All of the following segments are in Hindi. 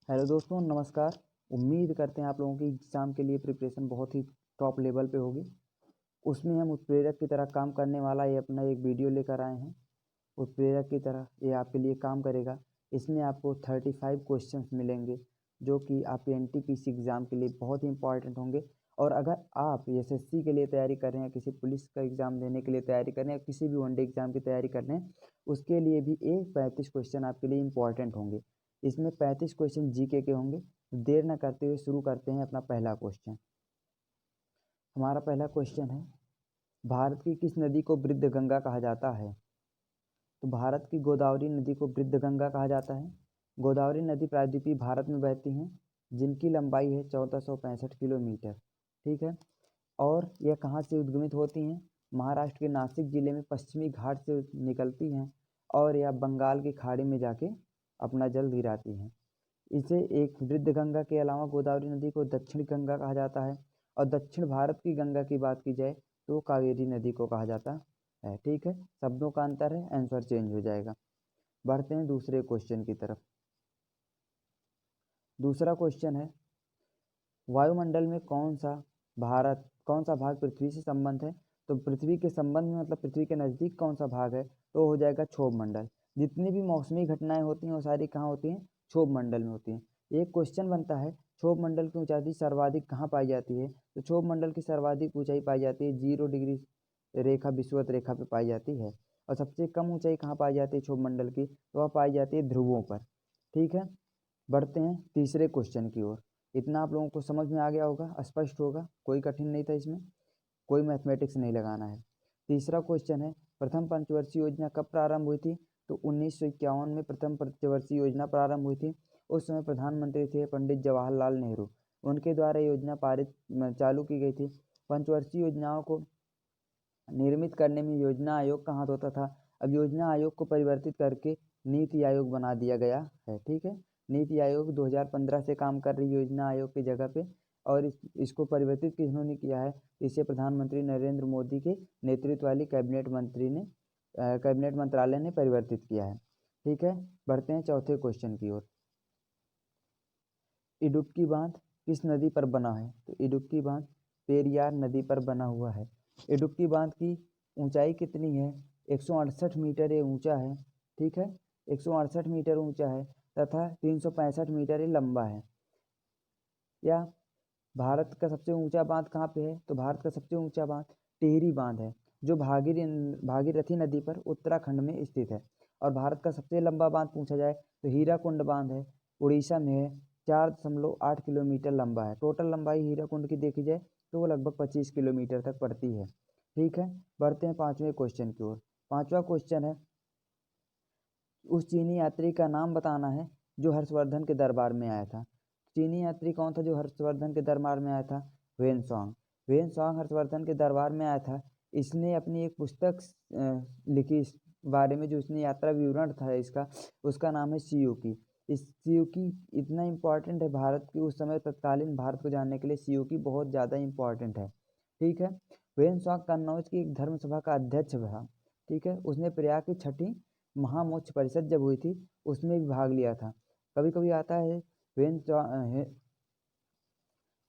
हेलो दोस्तों, नमस्कार। उम्मीद करते हैं आप लोगों की एग्ज़ाम के लिए प्रिपरेशन बहुत ही टॉप लेवल पे होगी। उसमें हम उत्प्रेरक की तरह काम करने वाला ये अपना एक वीडियो लेकर आए हैं। उत्प्रेरक की तरह ये आपके लिए काम करेगा। इसमें आपको 35 क्वेश्चंस मिलेंगे जो कि आपके एनटीपीसी एग्ज़ाम के लिए बहुत ही इंपॉर्टेंट होंगे। और अगर आप एसएससी के लिए तैयारी कर रहे हैं, किसी पुलिस का एग्ज़ाम देने के लिए तैयारी कर रहे हैं, किसी भी वनडे एग्ज़ाम की तैयारी कर रहे हैं, उसके लिए भी ये 35 क्वेश्चन आपके लिए इंपॉर्टेंट होंगे। इसमें 35 क्वेश्चन जीके के होंगे। देर न करते हुए शुरू करते हैं अपना पहला क्वेश्चन। हमारा पहला क्वेश्चन है, भारत की किस नदी को वृद्ध गंगा कहा जाता है? तो भारत की गोदावरी नदी को वृद्ध गंगा कहा जाता है। गोदावरी नदी प्रायद्वीपीय भारत में बहती हैं, जिनकी लंबाई है 1465 किलोमीटर। ठीक है। और यह कहाँ से उद्गमित होती हैं? महाराष्ट्र के नासिक जिले में पश्चिमी घाट से निकलती हैं और यह बंगाल की खाड़ी में जाके अपना जल गिराती हैं। इसे एक वृद्ध गंगा के अलावा गोदावरी नदी को दक्षिण गंगा कहा जाता है। और दक्षिण भारत की गंगा की बात की जाए तो कावेरी नदी को कहा जाता है। ठीक है, शब्दों का अंतर है, आंसर चेंज हो जाएगा। बढ़ते हैं दूसरे क्वेश्चन की तरफ। दूसरा क्वेश्चन है, वायुमंडल में कौन सा भाग पृथ्वी से संबंध है? तो पृथ्वी के संबंध में मतलब पृथ्वी के नज़दीक कौन सा भाग है? तो हो जाएगा क्षोभ मंडल। जितनी भी मौसमी घटनाएं होती हैं वो सारी कहाँ होती हैं? क्षोभ मंडल में होती हैं। एक क्वेश्चन बनता है, क्षोभ मंडल की ऊंचाई सर्वाधिक कहाँ पाई जाती है? तो क्षोभ मंडल की सर्वाधिक ऊंचाई पाई जाती है 0 डिग्री रेखा विषुवत रेखा पे पाई जाती है। और सबसे कम ऊंचाई कहाँ पाई जाती है क्षोभ मंडल की? तो वह पाई जाती है ध्रुवों पर। ठीक है। बढ़ते हैं तीसरे क्वेश्चन की ओर। इतना आप लोगों को समझ में आ गया होगा, स्पष्ट होगा, कोई कठिन नहीं था इसमें, कोई मैथमेटिक्स नहीं लगाना है। तीसरा क्वेश्चन है, प्रथम पंचवर्षीय योजना कब प्रारंभ हुई थी? तो 1951 में प्रथम पंचवर्षीय योजना प्रारंभ हुई थी। उस समय प्रधानमंत्री थे पंडित जवाहरलाल नेहरू। उनके द्वारा योजना चालू की गई थी। पंचवर्षीय योजनाओं को निर्मित करने में योजना आयोग का हाथ होता था। अब योजना आयोग को परिवर्तित करके नीति आयोग बना दिया गया है। ठीक है। नीति आयोग 2015 से काम कर रही योजना आयोग की जगह पे। और इसको परिवर्तित किन्होंने किया है? इसे प्रधानमंत्री नरेंद्र मोदी के नेतृत्व वाली कैबिनेट मंत्रालय ने परिवर्तित किया है। ठीक है। बढ़ते हैं चौथे क्वेश्चन की ओर। इडुक्की बांध किस नदी पर बना है? तो इडुक्की बांध पेरियार नदी पर बना हुआ है। इडुक्की बांध की ऊंचाई कितनी है? 168 मीटर ये ऊंचा है। ठीक है, 168 मीटर ऊंचा है तथा 365 मीटर ये लंबा है। या भारत का सबसे ऊंचा बांध कहाँ पे है? तो भारत का सबसे ऊंचा बांध टिहरी बांध है, जो भागीरथी नदी पर उत्तराखंड में स्थित है। और भारत का सबसे लंबा बांध पूछा जाए तो हीराकुंड बांध है, उड़ीसा में है, 4.8 किलोमीटर लंबा है। टोटल लंबाई हीराकुंड की देखी जाए तो वो लगभग 25 किलोमीटर तक पड़ती है। ठीक है। बढ़ते हैं पाँचवें क्वेश्चन की ओर। पाँचवा क्वेश्चन है, उस चीनी यात्री का नाम बताना है जो हर्षवर्धन के दरबार में आया था। चीनी यात्री कौन था जो हर्षवर्धन के दरबार में आया था? वेन सॉन्ग हर्षवर्धन के दरबार में आया था। इसने अपनी एक पुस्तक लिखी इस बारे में, जो इसने यात्रा विवरण था इसका, उसका नाम है सियुकी। इस सियुकी इतना इम्पोर्टेंट है भारत की उस समय तत्कालीन भारत को जानने के लिए सियुकी बहुत ज़्यादा इम्पोर्टेंट है। ठीक है। वेन सॉन्ग कन्नौज की एक धर्म सभा का अध्यक्ष था। ठीक है। उसने प्रयाग की छठी महामोक्ष परिषद जब हुई थी उसमें भी भाग लिया था। कभी कभी आता है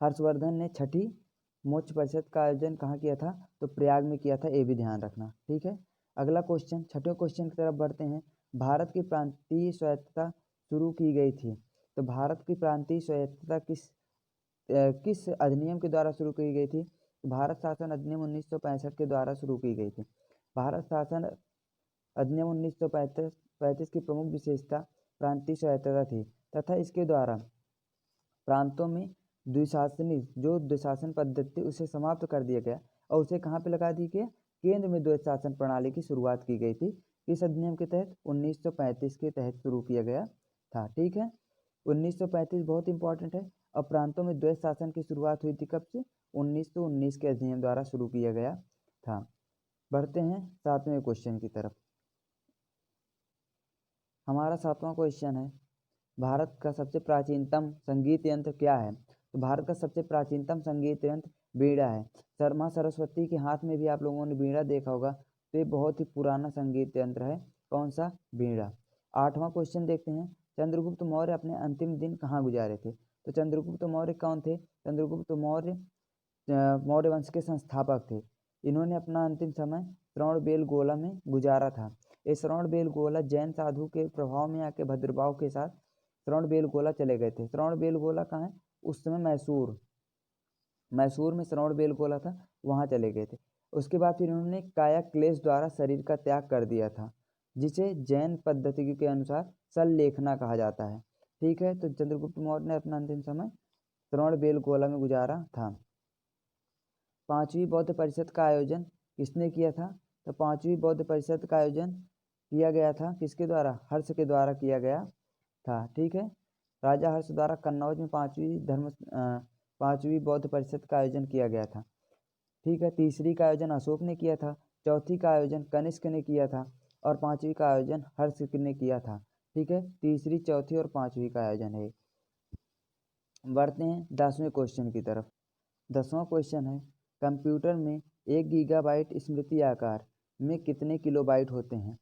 हर्षवर्धन ने छठी मोक्ष परिषद का आयोजन कहाँ किया था? तो प्रयाग में किया था, ये भी ध्यान रखना। ठीक है। अगला क्वेश्चन, छठे क्वेश्चन की तरफ बढ़ते हैं। भारत की प्रांतीय स्वायत्तता शुरू की गई थी। तो भारत की प्रांतीय स्वायत्तता किस अधिनियम के द्वारा शुरू की गई थी? भारत शासन अधिनियम 1965 के द्वारा शुरू की गई थी। भारत शासन अधिनियम 1935 की प्रमुख विशेषता प्रांतीय स्वायत्तता थी तथा इसके द्वारा प्रांतों में द्विशासन पद्धति थी उसे समाप्त कर दिया गया और उसे कहाँ पे लगा दी गया? केंद्र में द्वैत शासन प्रणाली की शुरुआत की गई थी। इस अधिनियम के तहत 1935 के तहत शुरू किया गया था। ठीक है। 1935 बहुत इंपॉर्टेंट है। और प्रांतों में द्वैत शासन की शुरुआत हुई थी कब से? 1919 के अधिनियम द्वारा शुरू किया गया था। बढ़ते हैं सातवें क्वेश्चन की तरफ। हमारा सातवां क्वेश्चन है, भारत का सबसे प्राचीनतम संगीत यंत्र क्या है? तो भारत का सबसे प्राचीनतम संगीत यंत्र बीड़ा है। माँ सरस्वती के हाथ में भी आप लोगों ने बीड़ा देखा होगा, तो ये बहुत ही पुराना संगीत यंत्र है। कौन सा? बीड़ा। आठवां क्वेश्चन देखते हैं, चंद्रगुप्त मौर्य अपने अंतिम दिन कहाँ गुजारे थे? तो चंद्रगुप्त मौर्य कौन थे? चंद्रगुप्त मौर्य मौर्य वंश के संस्थापक थे। इन्होंने अपना अंतिम समय श्रवणबेलगोला में गुजारा था। ये श्रवणबेलगोला जैन साधु के प्रभाव में आके भद्रभाव के साथ श्रवणबेलगोला चले गए थे। श्रवणबेलगोला कहाँ है? उस समय मैसूर में श्रवणबेलगोला था, वहाँ चले गए थे। उसके बाद फिर इन्होंने काया क्लेश द्वारा शरीर का त्याग कर दिया था, जिसे जैन पद्धति के अनुसार सल्लेखना कहा जाता है। ठीक है, तो चंद्रगुप्त मौर्य ने अपना अंतिम समय श्रवणबेलगोला में गुजारा था। 5वीं बौद्ध परिषद का आयोजन किसने किया था? तो 5वीं बौद्ध परिषद का आयोजन किया गया था किसके द्वारा? हर्ष के द्वारा किया गया था। ठीक है, राजा हर्ष द्वारा कन्नौज में 5वीं बौद्ध परिषद का आयोजन किया गया था। ठीक है, तीसरी का आयोजन अशोक ने किया था, चौथी का आयोजन कनिष्क ने किया था और 5वीं का आयोजन हर्ष ने किया था। ठीक है, तीसरी, चौथी और 5वीं का आयोजन है। बढ़ते हैं 10वें क्वेश्चन की तरफ। 10वां क्वेश्चन है, कंप्यूटर में 1 गीगाबाइट स्मृति आकार में कितने किलोबाइट होते हैं?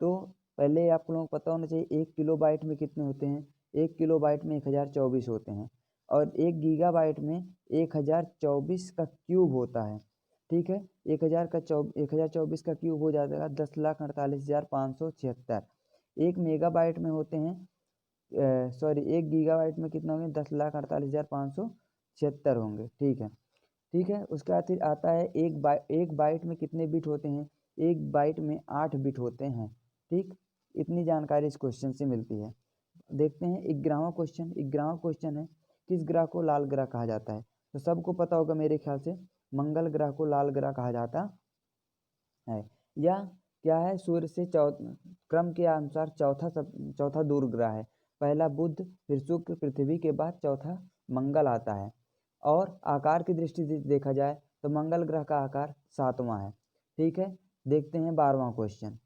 तो पहले आप लोगों को पता होना चाहिए 1 किलोबाइट में कितने होते हैं। 1 किलोबाइट में 1024 होते हैं और 1 गीगाबाइट में 1024 का क्यूब होता है। ठीक है, 1024 का क्यूब हो जाएगा 10,48,576। 1 मेगाबाइट में होते हैं 1 गीगाबाइट में कितना होंगे? 10,48,576 होंगे। ठीक है, उसके बाद फिर आता है एक बाइट में कितने बिट होते हैं? 1 बाइट में 8 बिट होते हैं। ठीक, इतनी जानकारी इस क्वेश्चन से मिलती है। देखते हैं 11वां क्वेश्चन। 11वां क्वेश्चन है, किस ग्रह को लाल ग्रह कहा जाता है? तो सबको पता होगा मेरे ख्याल से, मंगल ग्रह को लाल ग्रह कहा जाता है। या क्या है? सूर्य से क्रम के अनुसार चौथा दूर ग्रह है। पहला बुध, फिर शुक्र, पृथ्वी के बाद चौथा मंगल आता है। और आकार की दृष्टि से देखा जाए तो मंगल ग्रह का आकार 7वां है। ठीक है, देखते हैं 12वां क्वेश्चन।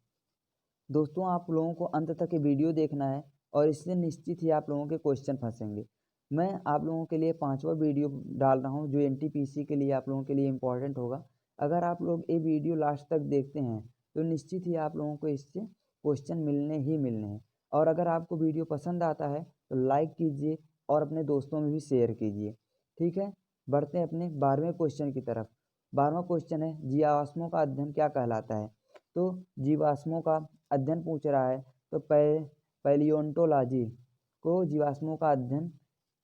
दोस्तों, आप लोगों को अंत तक ये वीडियो देखना है और इससे निश्चित ही आप लोगों के क्वेश्चन फंसेंगे। मैं आप लोगों के लिए 5वां वीडियो डाल रहा हूँ जो एनटीपीसी के लिए आप लोगों के लिए इम्पोर्टेंट होगा। अगर आप लोग ये वीडियो लास्ट तक देखते हैं तो निश्चित ही आप लोगों को इससे क्वेश्चन मिलने हैं। और अगर आपको वीडियो पसंद आता है तो लाइक कीजिए और अपने दोस्तों में भी शेयर कीजिए। ठीक है, बढ़ते हैं अपने 12वें क्वेश्चन की तरफ। 12वां क्वेश्चन है, जीवाश्मों का अध्ययन क्या कहलाता है? तो जीवाश्मों का अध्ययन पूछ रहा है तो पैलियोंटोलॉजी को जीवाश्मों का अध्ययन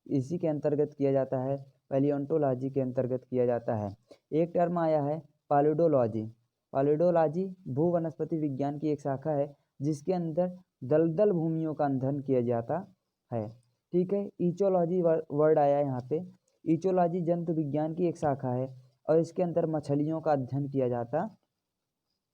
इसी के अंतर्गत किया जाता है, पैलियोंटोलॉजी के अंतर्गत किया जाता है। एक टर्म आया है पालिडोलॉजी। पालिडोलॉजी भू वनस्पति विज्ञान की एक शाखा है जिसके अंदर दलदल भूमियों का अध्ययन किया जाता है। ठीक है, ईचोलॉजी वर्ड आया है यहाँ पे। ईचोलॉजी जंतु विज्ञान की एक शाखा है और इसके अंदर मछलियों का अध्ययन किया जाता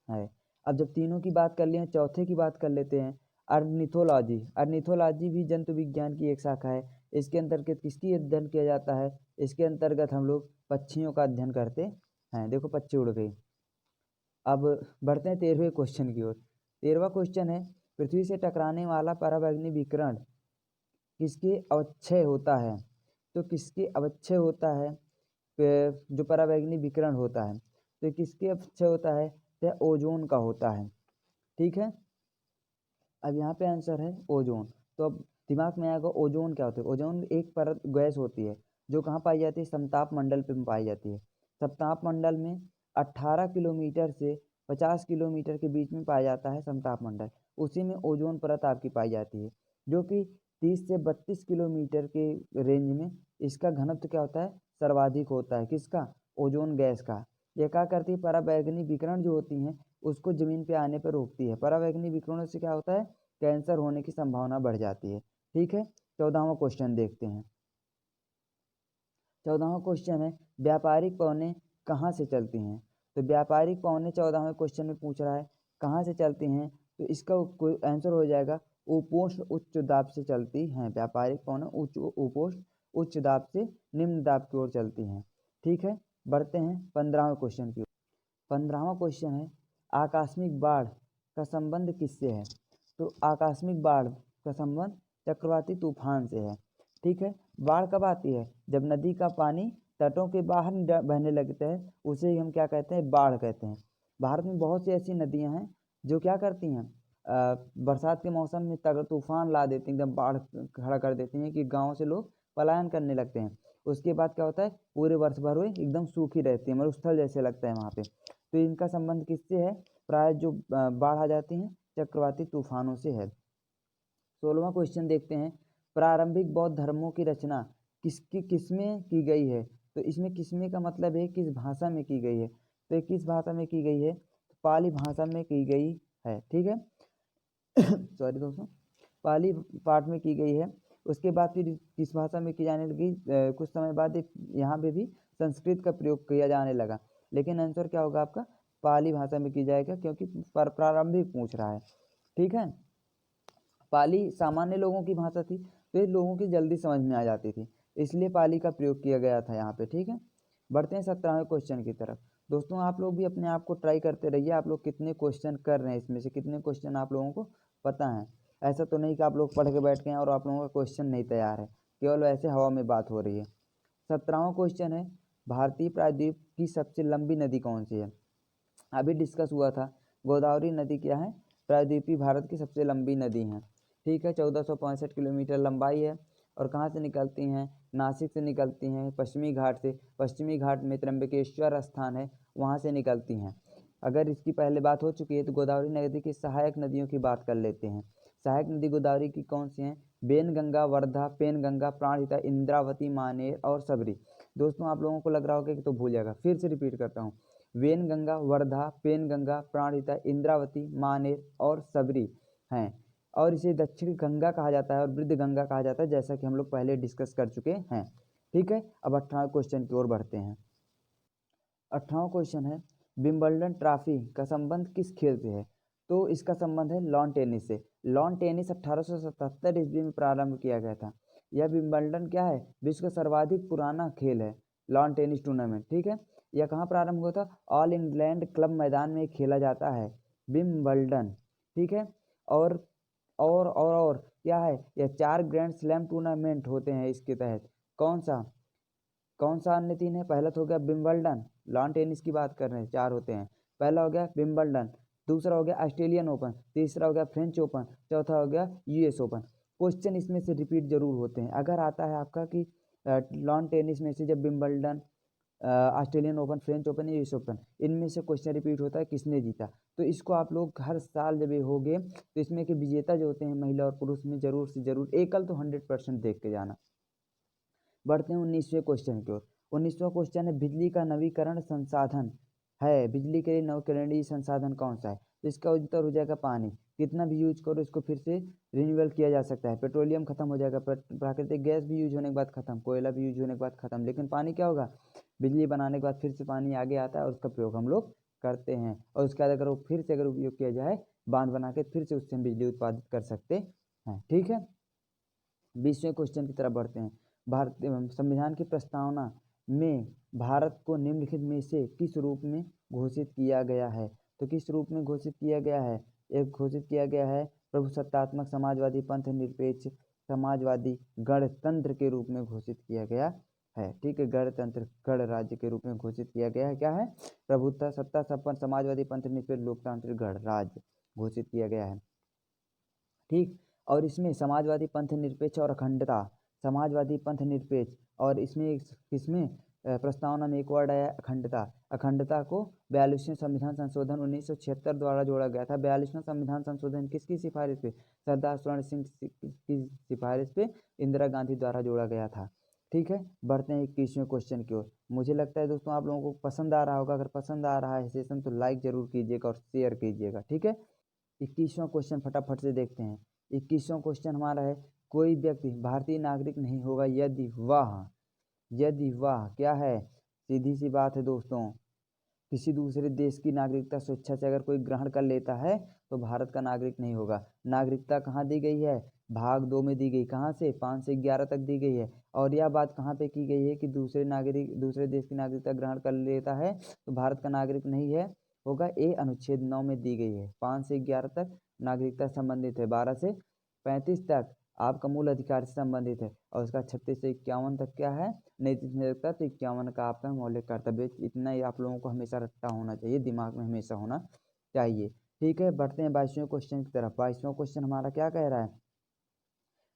है। अब जब तीनों की बात कर लिए हैं, चौथे की बात कर लेते हैं, अर्निथोलॉजी। अर्निथोलॉजी भी जंतु विज्ञान की एक शाखा है। इसके अंतर्गत किसकी अध्ययन किया जाता है? इसके अंतर्गत हम लोग पक्षियों का अध्ययन करते हैं। देखो, पक्षी उड़ गई। अब बढ़ते हैं 13वें क्वेश्चन की ओर। 13वां क्वेश्चन है, पृथ्वी से टकराने वाला पराबैंगनी विकिरण किसके अवक्षय होता है? तो किसके अवक्षय होता है जो पराबैंगनी विकिरण होता है? तो किसके अवक्षय होता है? तो ओजोन का होता है। ठीक है, अब यहाँ पे आंसर है ओजोन। तो अब दिमाग में आएगा ओजोन क्या होता है? ओजोन एक परत गैस होती है जो कहाँ पाई जाती है? समताप मंडल पे पाई जाती है। समताप मंडल में 18 किलोमीटर से 50 किलोमीटर के बीच में पाया जाता है समताप मंडल। उसी में ओजोन परत आपकी पाई जाती है जो कि 30 से 32 किलोमीटर के रेंज में इसका घनत्व क्या होता है? सर्वाधिक होता है। किसका? ओजोन गैस का। यह क्या करती है? पराबैंगनी विकिरण जो होती हैं उसको जमीन पे आने पर रोकती है। पराबैंगनी विकिरणों से क्या होता है? कैंसर होने की संभावना बढ़ जाती है। ठीक है, 14वां क्वेश्चन देखते हैं। 14वां क्वेश्चन है, व्यापारिक पवनें कहाँ से चलती हैं? तो व्यापारिक पवनें 14वें क्वेश्चन में पूछ रहा है कहाँ से चलती हैं? तो इसका आंसर हो जाएगा उपोष्ण उच्च दाब से चलती हैं। व्यापारिक पवनें उपोष्ण उच्च दाब से निम्न दाब की ओर चलती हैं। ठीक है, बढ़ते हैं 15वें क्वेश्चन की ओर। 15वां क्वेश्चन है, आकस्मिक बाढ़ का संबंध किससे है? तो आकस्मिक बाढ़ का संबंध चक्रवाती तूफान से है। ठीक है, बाढ़ कब आती है? जब नदी का पानी तटों के बाहर बहने लगता है, उसे ही हम क्या कहते हैं? बाढ़ कहते हैं। भारत में बहुत सी ऐसी नदियां हैं जो क्या करती हैं? बरसात के मौसम में तगड़ तूफान ला देते हैं, एकदम बाढ़ खड़ा कर देते हैं कि गाँव से लोग पलायन करने लगते हैं। उसके बाद क्या होता है, पूरे वर्ष भर में एकदम सूखी रहती है, मरुस्थल जैसे लगता है वहाँ पे। तो इनका संबंध किससे है, प्राय जो बाढ़ आ जाती हैं चक्रवाती तूफानों से है। 16वां क्वेश्चन देखते हैं, प्रारंभिक बौद्ध धर्मों की रचना किसमें की गई है। तो इसमें किसमें का मतलब है किस भाषा में की गई है, तो ये किस भाषा में की गई है, पाली भाषा में की गई है, ठीक है। सॉरी दोस्तों, पाली पाठ में की गई है। उसके बाद फिर किस भाषा में की जाने लगी, कुछ समय बाद यहाँ पे भी संस्कृत का प्रयोग किया जाने लगा, लेकिन आंसर क्या होगा आपका, पाली भाषा में की जाएगा, क्योंकि प्रारंभिक पूछ रहा है, ठीक है। पाली सामान्य लोगों की भाषा थी, तो ये लोगों की जल्दी समझ में आ जाती थी, इसलिए पाली का प्रयोग किया गया था यहाँ पे, ठीक है। बढ़ते हैं 17वें क्वेश्चन की तरफ। दोस्तों आप लोग भी अपने आप को ट्राई करते रहिए, आप लोग कितने क्वेश्चन कर रहे हैं, इसमें से कितने क्वेश्चन आप लोगों को पता है। ऐसा तो नहीं कि आप लोग पढ़ के बैठ गए हैं और आप लोगों का क्वेश्चन नहीं तैयार है, केवल वैसे हवा में बात हो रही है। 17वां क्वेश्चन है, भारतीय प्रायद्वीप की सबसे लंबी नदी कौन सी है। अभी डिस्कस हुआ था, गोदावरी नदी क्या है, प्रायद्वीपीय भारत की सबसे लंबी नदी है, ठीक है। 1465 किलोमीटर लंबाई है, और कहाँ से निकलती हैं, नासिक से निकलती हैं, पश्चिमी घाट से, पश्चिमी घाट में त्र्यंबकेश्वर स्थान है, वहाँ से निकलती हैं। अगर इसकी पहले बात हो चुकी है, तो गोदावरी नदी की सहायक नदियों की बात कर लेते हैं। सहायक नदी गोदावरी की कौन सी हैं, बेनगंगा, वर्धा, पेनगंगा, प्राणहिता, इंद्रावती, मानेर और सबरी। दोस्तों आप लोगों को लग रहा होगा कि तो भूल जाएगा, फिर से रिपीट करता हूँ, वेनगंगा, वर्धा, पेनगंगा, प्राणहिता, इंद्रावती, मानेर और सबरी हैं, और इसे दक्षिण गंगा कहा जाता है और वृद्ध गंगा कहा जाता है, जैसा कि हम लोग पहले डिस्कस कर चुके हैं, ठीक है। अब 18वें क्वेश्चन की ओर बढ़ते हैं। 18वां क्वेश्चन है, विंबलडन ट्रॉफी का संबंध किस खेल से है। तो इसका संबंध है लॉन टेनिस से। लॉन टेनिस 1877 ईस्वी में प्रारंभ किया गया था। यह विंबलडन क्या है, विश्व का सर्वाधिक पुराना खेल है लॉन टेनिस टूर्नामेंट, ठीक है। यह कहाँ प्रारंभ हुआ था, ऑल इंग्लैंड क्लब मैदान में खेला जाता है विंबलडन, ठीक है। और और क्या है, यह 4 ग्रैंड स्लैम टूर्नामेंट होते हैं इसके तहत। कौन सा अन्य 3 है, पहला तो हो गया विंबलडन, लॉन टेनिस की बात कर रहे हैं, 4 होते हैं। पहला हो गया विंबलडन, दूसरा हो गया ऑस्ट्रेलियन ओपन, तीसरा हो गया फ्रेंच ओपन, चौथा हो गया यूएस ओपन। क्वेश्चन इसमें से रिपीट जरूर होते हैं, अगर आता है आपका कि लॉन टेनिस में से जब Wimbledon, Australian open, French open या यूएस ओपन, इनमें से क्वेश्चन रिपीट होता है किसने जीता, तो इसको आप लोग हर साल जब ये होगे तो इसमें के विजेता जो होते हैं महिला और पुरुष में जरूर से जरूर एकल तो 100% देख के जाना। बढ़ते हैं 19वें क्वेश्चन की ओर। 19वां क्वेश्चन है, बिजली का नवीकरण संसाधन है, बिजली के लिए नवीकरणीय संसाधन कौन सा है। तो इसका उत्तर हो जाएगा पानी। कितना भी यूज करो इसको फिर से रिन्यूएबल किया जा सकता है। पेट्रोलियम खत्म हो जाएगा, प्राकृतिक गैस भी यूज होने के बाद खत्म, कोयला भी यूज होने के बाद खत्म, लेकिन पानी क्या होगा, बिजली बनाने के बाद फिर से पानी आगे आता है और उसका प्रयोग हम लोग करते हैं, और उसके बाद अगर वो फिर से अगर उपयोग किया जाए बांध बना के, फिर से उससे हम बिजली उत्पादित कर सकते हैं, ठीक है। 20वें क्वेश्चन की तरफ बढ़ते हैं। भारतीय संविधान की प्रस्तावना में भारत को निम्नलिखित में से किस रूप में घोषित किया गया है। तो किस रूप में घोषित किया गया है, एक घोषित किया गया है प्रभुसत्तात्मक समाजवादी पंथ निरपेक्ष समाजवादी गणतंत्र के रूप में घोषित किया गया है, ठीक है। गणतंत्र गणराज्य के रूप में घोषित किया गया है, क्या है, प्रभुत्व सत्ता संपन्न समाजवादी पंथ निरपेक्ष लोकतांत्रिक गणराज्य घोषित किया गया है, ठीक। और इसमें समाजवादी पंथ निरपेक्ष और अखंडता, समाजवादी पंथ निरपेक्ष, और इसमें प्रस्तावना में एक वर्ड आया अखंडता। अखंडता को 42वें संविधान संशोधन 1976 द्वारा जोड़ा गया था। 42वां संविधान संशोधन किसकी सिफारिश पे, सरदार स्वर्ण सिंह की सिफारिश पे इंदिरा गांधी द्वारा जोड़ा गया था, ठीक है। बढ़ते हैं 21वें क्वेश्चन की ओर। मुझे लगता है दोस्तों आप लोगों को पसंद आ रहा होगा, अगर पसंद आ रहा है सेशन तो लाइक जरूर कीजिएगा और शेयर कीजिएगा, ठीक है। 21वां क्वेश्चन फटाफट से देखते हैं। 21वां क्वेश्चन हमारा है, कोई व्यक्ति भारतीय नागरिक नहीं होगा यदि वह क्या है, सीधी सी बात है दोस्तों, किसी दूसरे देश की नागरिकता स्वेच्छा से अगर कोई ग्रहण कर लेता है तो भारत का नागरिक नहीं होगा। नागरिकता कहाँ दी गई है, भाग 2 में दी गई, कहाँ से 5 से 11 तक दी गई है। और यह बात कहाँ पे की गई है कि दूसरे देश की नागरिकता ग्रहण कर लेता है तो भारत का नागरिक नहीं है होगा, ये अनुच्छेद 9 में दी गई है। 5 से 11 तक नागरिकता संबंधित है, 12 से 35 तक आपका मूल अधिकार से संबंधित है, और उसका 36 से 51 तक क्या है, नैतिक नागरिकता, तो 51 का आपका मौलिक कर्तव्य। इतना ही आप लोगों को हमेशा रट्टा होना चाहिए, दिमाग में हमेशा होना चाहिए, ठीक है, बढ़ते हैं 22वें क्वेश्चन की तरफ। 22वां क्वेश्चन हमारा क्या कह रहा है,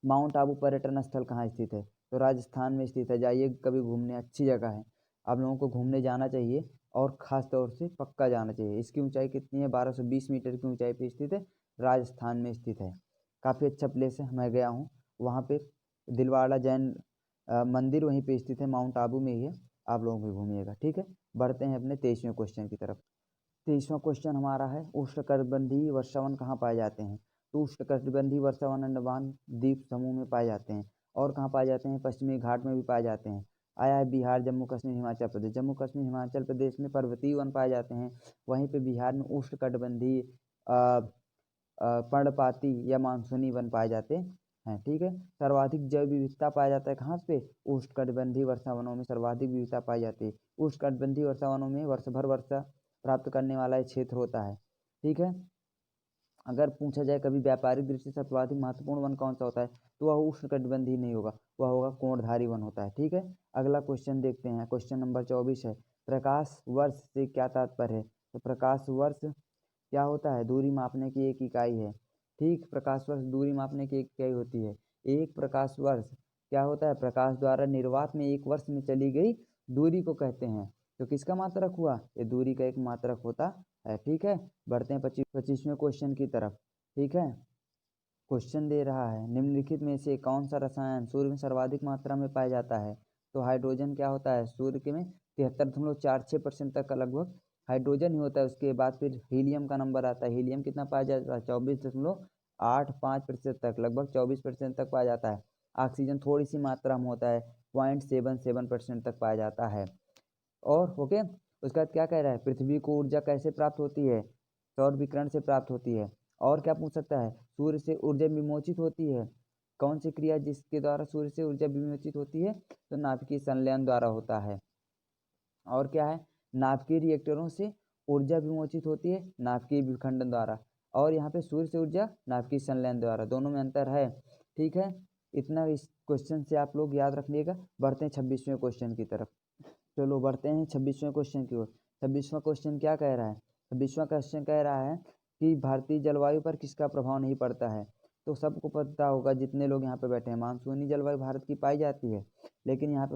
माउंट आबू पर्यटन स्थल कहाँ स्थित है? तो राजस्थान में स्थित है। जाइए कभी घूमने, अच्छी जगह है, आप लोगों को घूमने जाना चाहिए और ख़ास तौर से पक्का जाना चाहिए। इसकी ऊंचाई कितनी है? 1220 मीटर की ऊंचाई पे स्थित है, राजस्थान में स्थित है। काफ़ी अच्छा प्लेस है, मैं गया हूँ वहाँ पे। दिलवाड़ा जैन मंदिर वहीं पे स्थित है, माउंट आबू में ही है, आप लोगों को घूमिएगा। ठीक है, बढ़ते हैं अपने 23वें क्वेश्चन की तरफ। 23वां क्वेश्चन हमारा है, उष्णकटिबंधीय वर्षावन कहाँ पाए जाते हैं? तो उष्णकटिबंधीय वर्षावन अंडमान द्वीप समूह में पाए जाते हैं। और कहाँ पाए जाते हैं? पश्चिमी घाट में भी पाए जाते हैं। आया है बिहार, जम्मू कश्मीर, हिमाचल प्रदेश। जम्मू कश्मीर हिमाचल प्रदेश में पर्वतीय वन पाए जाते हैं, वहीं पे बिहार में उष्णकटिबंधीय पर्णपाती या मानसूनी वन पाए जाते हैं। ठीक है, सर्वाधिक जैव विविधता पाया जाता है कहाँ पे? उष्णकटिबंधीय वर्षावनों में सर्वाधिक विविधता पाई जाती है। उष्णकटिबंधीय वर्षावनों में वर्ष भर वर्षा प्राप्त करने वाला एक क्षेत्र होता है। ठीक है, अगर पूछा जाए कभी व्यापारिक दृष्टि से सर्वाधिक महत्वपूर्ण वन कौन सा होता है, तो वह उष्णकटिबंधीय नहीं होगा, वह होगा कोणधारी वन होता है। ठीक है, अगला क्वेश्चन देखते हैं। क्वेश्चन नंबर 24 है, प्रकाश वर्ष से क्या तात्पर्य है? तो प्रकाश वर्ष क्या होता है? दूरी मापने की एक इकाई है। ठीक, प्रकाश वर्ष दूरी मापने की एक इकाई होती है। एक प्रकाश वर्ष क्या होता है? प्रकाश द्वारा निर्वात में एक वर्ष में चली गई दूरी को कहते हैं। तो किसका मात्रक हुआ? ये दूरी का एक मात्रक होता है। ठीक है, बढ़ते हैं 25वें क्वेश्चन की तरफ। ठीक है, क्वेश्चन दे रहा है, निम्नलिखित में से कौन सा रसायन सूर्य में सर्वाधिक मात्रा में पाया जाता है? तो हाइड्रोजन क्या होता है? सूर्य के में 73.46% तक का लगभग हाइड्रोजन ही होता है। उसके बाद फिर हीलियम का नंबर आता है। हीलियम कितना पाया जाता है? 24.85% तक, लगभग 24% तक पाया जाता है। ऑक्सीजन थोड़ी सी मात्रा में होता है, 0.77% तक पाया जाता है। और ओके, उसके बाद क्या कह रहा है, पृथ्वी को ऊर्जा कैसे प्राप्त होती है? सौर विकिरण से प्राप्त होती है। और क्या पूछ सकता है, सूर्य से ऊर्जा विमोचित होती है। कौन सी क्रिया जिसके द्वारा सूर्य से ऊर्जा विमोचित होती है? तो नाभिकीय संलयन द्वारा होता है। और क्या है, नाभिकीय रिएक्टरों से ऊर्जा विमोचित होती है नाभिकीय विखंडन द्वारा। और यहाँ पे सूर्य से ऊर्जा नाभिकीय संलयन द्वारा, दोनों में अंतर है। ठीक है, इतना इस क्वेश्चन से आप लोग याद रख लीजिएगा। बढ़ते हैं 26वें क्वेश्चन की तरफ। चलो बढ़ते हैं 26वें क्वेश्चन की ओर। 26वां क्वेश्चन क्या कह रहा है? 26वां क्वेश्चन कह रहा है कि भारतीय जलवायु पर किसका प्रभाव नहीं पड़ता है? तो सबको पता होगा, जितने लोग यहाँ पे बैठे हैं, मानसूनी जलवायु भारत की पाई जाती है, लेकिन यहाँ पे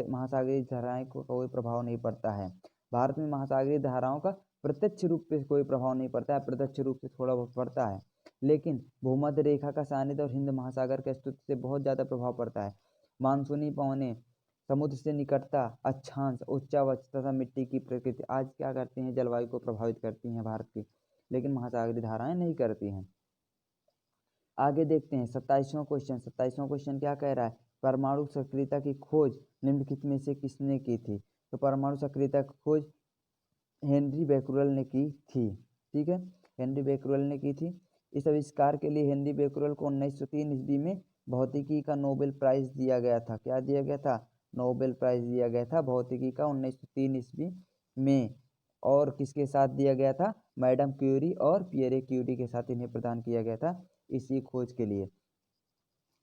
महासागरीय धाराएं को कोई प्रभाव नहीं पड़ता है। भारत में महासागरीय धाराओं का प्रत्यक्ष रूप से कोई प्रभाव नहीं पड़ता है, प्रत्यक्ष रूप से थोड़ा बहुत पड़ता है, लेकिन भूमध्य रेखा का सानिध्य और हिंद महासागर के अस्तित्व से बहुत ज़्यादा प्रभाव पड़ता है। मानसूनी पवनें, समुद्र से निकटता, अक्षांश, उच्चावच तथा मिट्टी की प्रकृति आज क्या करती हैं? जलवायु को प्रभावित करती हैं भारत की, लेकिन महासागरीय धाराएं नहीं करती हैं। आगे देखते हैं 27वां क्वेश्चन। 27वां क्वेश्चन क्या कह रहा है, परमाणु सक्रियता की खोज निम्नलिखित में से किसने की थी? तो परमाणु सक्रियता की खोज हेनरी बैक्यूरेल ने की थी। ठीक है, हेनरी बैक्यूरेल ने की थी। इस आविष्कार के लिए हेनरी बैक्यूरेल को 1903 ईस्वी में भौतिकी का नोबेल प्राइज दिया गया था। क्या दिया गया था? नोबेल प्राइज दिया गया था भौतिकी का 1903 ईस्वी में। और किसके साथ दिया गया था? मैडम क्यूरी और पियरे क्यूरी के साथ इन्हें प्रदान किया गया था इसी खोज के लिए।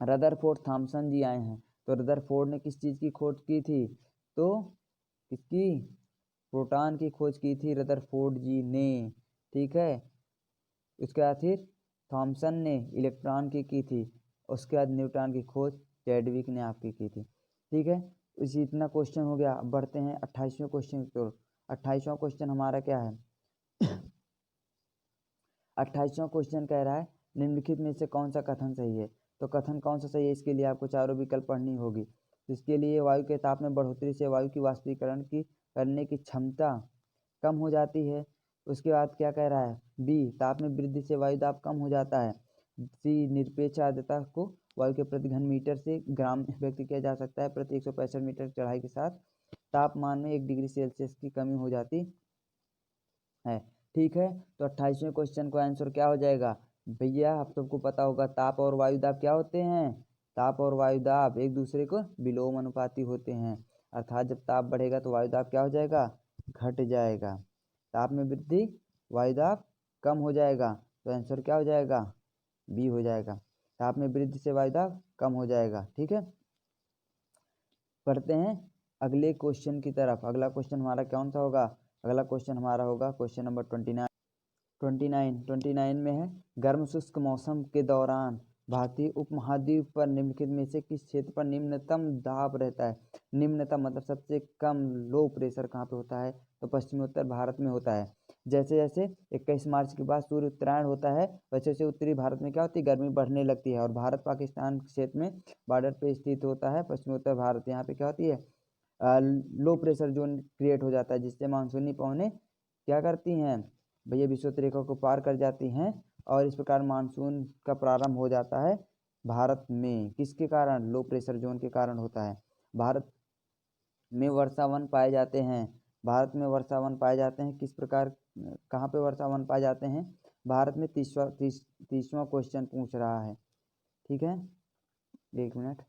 रदरफोर्ड थॉमसन जी आए हैं। तो रदरफोर्ड ने किस चीज़ की खोज की थी? तो किसकी? प्रोटॉन की खोज की थी रदरफोर्ड जी ने। ठीक है, उसके बाद फिर थॉमसन ने इलेक्ट्रॉन की थी। उसके बाद न्यूट्रॉन की खोज चैडविक ने आपकी की थी। ठीक है, इसी इतना क्वेश्चन हो गया। अब बढ़ते हैं 28वें क्वेश्चन की ओर। 28वां क्वेश्चन हमारा क्या है? 28वां क्वेश्चन कह रहा है, निम्नलिखित में से कौन सा कथन सही है? तो कथन कौन सा सही है, इसके लिए आपको चारों विकल्प पढ़नी होगी। इसके लिए वायु के ताप में बढ़ोतरी से वायु की वाष्पीकरण की करने की क्षमता कम हो जाती है। उसके बाद क्या कह रहा है? बी, ताप में वृद्धि से वायु दाब कम हो जाता है। सी, निरपेक्ष आर्द्रता को वायु के प्रति घन मीटर से ग्राम व्यक्त किया जा सकता है प्रति 165 मीटर चढ़ाई के साथ तापमान में 1 डिग्री सेल्सियस की कमी हो जाती है। ठीक है, तो 28वें क्वेश्चन का आंसर क्या हो जाएगा? भैया आप सबको पता होगा, ताप और वायु दाब क्या होते हैं? ताप और वायु दाब एक दूसरे को विलोम अनुपाती होते हैं, अर्थात जब ताप बढ़ेगा तो वायु दाब क्या हो जाएगा? घट जाएगा। ताप में वृद्धि, वायु दाब कम हो जाएगा, तो आंसर क्या हो जाएगा? बी हो जाएगा। ताप में वृद्धि से वायु दाब कम हो जाएगा। ठीक है, पढ़ते हैं अगले क्वेश्चन की तरफ। अगला क्वेश्चन हमारा कौन सा होगा? अगला क्वेश्चन हमारा होगा क्वेश्चन नंबर 29। 29 में है, गर्म शुष्क मौसम के दौरान भारतीय उपमहाद्वीप पर निम्नलिखित में से किस क्षेत्र पर निम्नतम दाब रहता है। निम्नतम मतलब सबसे कम लो प्रेशर कहाँ पे होता है, तो पश्चिमोत्तर भारत में होता है। जैसे जैसे 21 मार्च के बाद सूर्य उत्तरायण होता है, वैसे वैसे उत्तरी भारत में क्या होती है, गर्मी बढ़ने लगती है और भारत पाकिस्तान क्षेत्र में बॉर्डर पे स्थित होता है पश्चिमोत्तर भारत। यहाँ पे क्या होती है, लो प्रेशर जोन क्रिएट हो जाता है, जिससे मानसूनी पवनें क्या करती हैं भैया, विषुवत रेखा को पार कर जाती हैं और इस प्रकार मानसून का प्रारंभ हो जाता है भारत में। किसके कारण, लो प्रेशर जोन के कारण होता है। भारत में वर्षावन पाए जाते हैं, भारत में वर्षावन पाए जाते हैं किस प्रकार, कहाँ पे वर्षावन पाए जाते हैं भारत में। 30वां क्वेश्चन पूछ रहा है, ठीक है, 1 मिनट।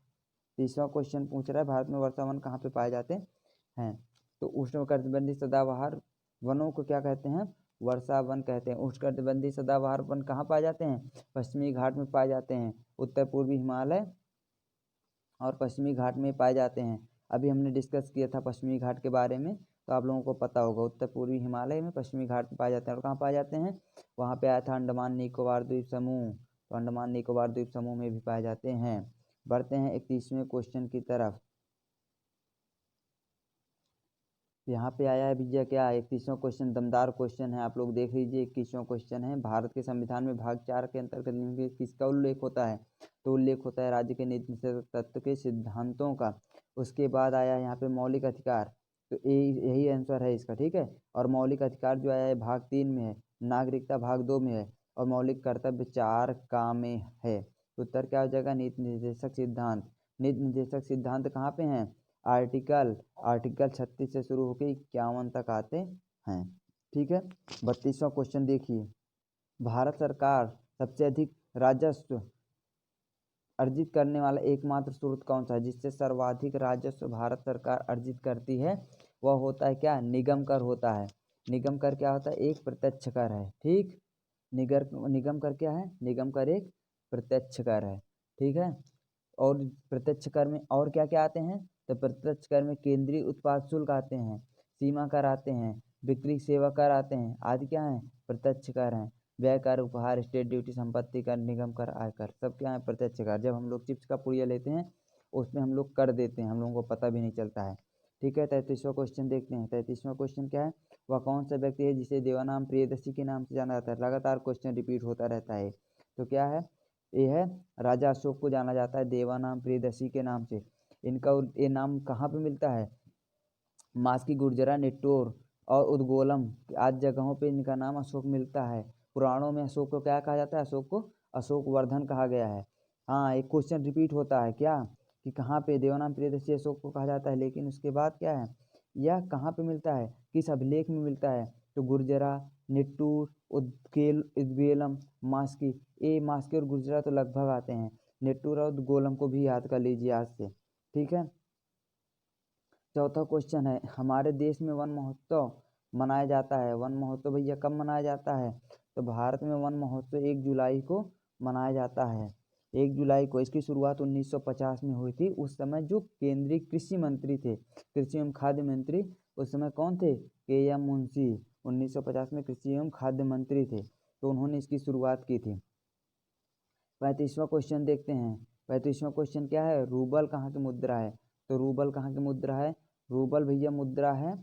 30वां क्वेश्चन पूछ रहा है भारत में वर्षावन कहाँ पे पाए जाते हैं। तो उष्णकटिबंधीय सदाबहार वनों को क्या कहते हैं, वर्षा वन कहते हैं। उष्णकटिबंधीय सदाबहार वन कहाँ पाए जाते हैं, पश्चिमी घाट में पाए जाते हैं, उत्तर पूर्वी हिमालय और पश्चिमी घाट में पाए जाते हैं। अभी हमने डिस्कस किया था पश्चिमी घाट के बारे में, तो आप लोगों को पता होगा उत्तर पूर्वी हिमालय में पश्चिमी घाट में पाए जाते हैं। और कहाँ पाए जाते हैं, वहाँ पे आया था अंडमान निकोबार द्वीप समूह, तो अंडमान निकोबार द्वीप समूह में भी पाए जाते हैं। बढ़ते हैं 31वें क्वेश्चन की तरफ। यहाँ पे आया है भैया क्या, 31वां क्वेश्चन दमदार क्वेश्चन है, आप लोग देख लीजिए। 21वां क्वेश्चन है, भारत के संविधान में भाग 4 के अंतर्गत निम्नलिखित किसका उल्लेख होता है, तो उल्लेख होता है राज्य के नीति निषेधक तत्व के सिद्धांतों का। उसके बाद आया यहाँ पे मौलिक अधिकार, तो यही आंसर है इसका, ठीक है। और मौलिक अधिकार जो आया है भाग 3 में है, नागरिकता भाग 2 में है और मौलिक कर्तव्य 4 का में है। उत्तर क्या हो जाएगा, नीति निर्देशक सिद्धांत। नीति निर्देशक सिद्धांत कहाँ पे हैं, आर्टिकल 36 से शुरू होकर 51 तक आते हैं, ठीक है। 32वां क्वेश्चन देखिए, भारत सरकार सबसे अधिक राजस्व अर्जित करने वाला एकमात्र स्रोत कौन सा है, जिससे सर्वाधिक राजस्व भारत सरकार अर्जित करती है, वह होता है क्या, निगम कर होता है। निगम कर क्या होता है, एक प्रत्यक्ष कर है, ठीक। निगम कर क्या है, निगम कर एक प्रत्यक्ष कर है, ठीक है। और प्रत्यक्ष कर में और क्या क्या आते हैं, तो प्रत्यक्ष कर में केंद्रीय उत्पाद शुल्क आते हैं, सीमा कर आते हैं, बिक्री सेवा कर आते हैं, आदि क्या हैं, प्रत्यक्ष कर हैं। व्यय कर, उपहार, स्टेट ड्यूटी, संपत्ति कर, निगम कर, आयकर, सब क्या है, प्रत्यक्ष कर। जब हम लोग चिप्स का पुड़िया लेते हैं उसमें हम लोग कर देते हैं, हम लोगों को पता भी नहीं चलता है, ठीक है। 33वां क्वेश्चन देखते हैं। 33वां क्वेश्चन क्या है, वह कौन सा व्यक्ति है जिसे देवानाम प्रियदर्शी के नाम से जाना जाता है। लगातार क्वेश्चन रिपीट होता रहता है, तो क्या है, ये है राजा अशोक को जाना जाता है देवानाम प्रियदर्शी के नाम से। इनका ये नाम कहाँ पे मिलता है, मास्की, गुर्जरा, निट्टूर और उदगोलम आदि जगहों पे इनका नाम अशोक मिलता है। पुराणों में अशोक को क्या कहा जाता है, अशोक को अशोक वर्धन कहा गया है। हाँ, एक क्वेश्चन रिपीट होता है क्या, कि कहाँ पे देवानाम प्रियदर्शी अशोक को कहा जाता है, लेकिन उसके बाद क्या है, यह कहाँ पे मिलता है, किस अभिलेख में मिलता है, तो गुर्जरा, निट्टूर, उदगेलम, मास्की। ये मास्की और गुर्जरा तो लगभग आते हैं, निट्टूर और उदगोलम को भी याद कर लीजिए आज से, ठीक है। चौथा क्वेश्चन है, हमारे देश में वन महोत्सव मनाया जाता है। वन महोत्सव भैया कब मनाया जाता है, तो भारत में वन महोत्सव 1 जुलाई को मनाया जाता है। 1 जुलाई को। इसकी शुरुआत 1950 में हुई थी। उस समय जो केंद्रीय कृषि मंत्री थे, कृषि एवं खाद्य मंत्री, उस समय कौन थे, के.एम. मुंशी। 1950 में कृषि एवं खाद्य मंत्री थे, तो उन्होंने इसकी शुरुआत की थी। 35वां क्वेश्चन देखते हैं। 35वां क्वेश्चन क्या है, रूबल कहाँ की मुद्रा है, तो रूबल कहाँ की मुद्रा है, रूबल भैया मुद्रा है,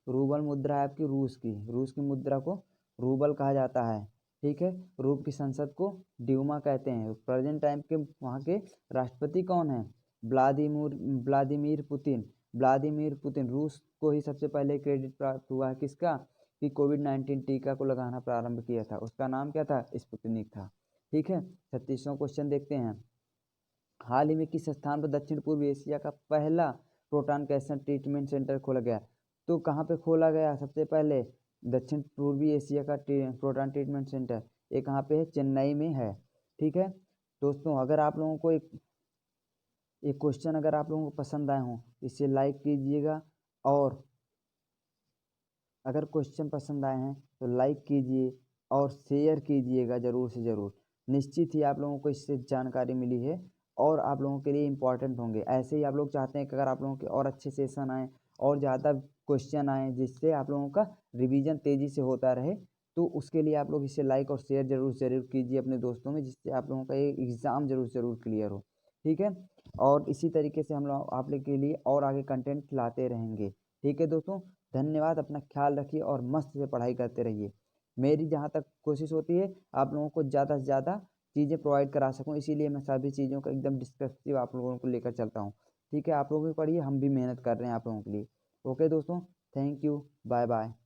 रूबल मुद्रा है आपकी रूस की। रूस की मुद्रा को रूबल कहा जाता है, ठीक है। रूस की संसद को ड्यूमा कहते हैं। प्रेजेंट टाइम के वहाँ के राष्ट्रपति कौन है, व्लादिमीर पुतिन। Vladimir Putin. रूस को ही सबसे पहले क्रेडिट प्राप्त हुआ है किसका, कि कोविड-19 टीका को लगाना प्रारंभ किया था, उसका नाम क्या था, स्पुतनिक था, ठीक है। 36वां क्वेश्चन देखते हैं। हाल ही में किस स्थान पर दक्षिण पूर्व एशिया का पहला प्रोटॉन कैंसर ट्रीटमेंट सेंटर खोला गया, तो कहाँ पे खोला गया सबसे पहले, दक्षिण पूर्वी एशिया का प्रोटॉन ट्रीटमेंट सेंटर, ये कहाँ पे है, चेन्नई में है, ठीक है। दोस्तों, अगर आप लोगों को एक क्वेश्चन अगर आप लोगों को पसंद आए हों, इसे लाइक कीजिएगा, और अगर क्वेश्चन पसंद आए हैं तो लाइक कीजिए और शेयर कीजिएगा ज़रूर से ज़रूर। निश्चित ही आप लोगों को इससे जानकारी मिली है और आप लोगों के लिए इम्पॉर्टेंट होंगे। ऐसे ही आप लोग चाहते हैं कि अगर आप लोगों के और अच्छे सेशन आएँ और ज़्यादा क्वेश्चन आएँ, जिससे आप लोगों का रिवीजन तेज़ी से होता रहे, तो उसके लिए आप लोग इसे लाइक और शेयर ज़रूर कीजिए अपने दोस्तों में, जिससे आप लोगों का ये एग्ज़ाम ज़रूर क्लियर हो। ठीक है, और इसी तरीके से हम लोग आप लोग के लिए और आगे कंटेंट लाते रहेंगे। ठीक है दोस्तों, धन्यवाद। अपना ख्याल रखिए और मस्त से पढ़ाई करते रहिए। मेरी जहाँ तक कोशिश होती है आप लोगों को ज़्यादा से ज़्यादा चीज़ें प्रोवाइड करा सकूँ, इसीलिए मैं सभी चीज़ों का एकदम डिस्क्रिप्टिव आप लोगों को लेकर चलता हूँ। ठीक है, आप लोग भी पढ़िए, हम भी मेहनत कर रहे हैं आप लोगों के लिए। ओके दोस्तों, थैंक यू, बाय बाय।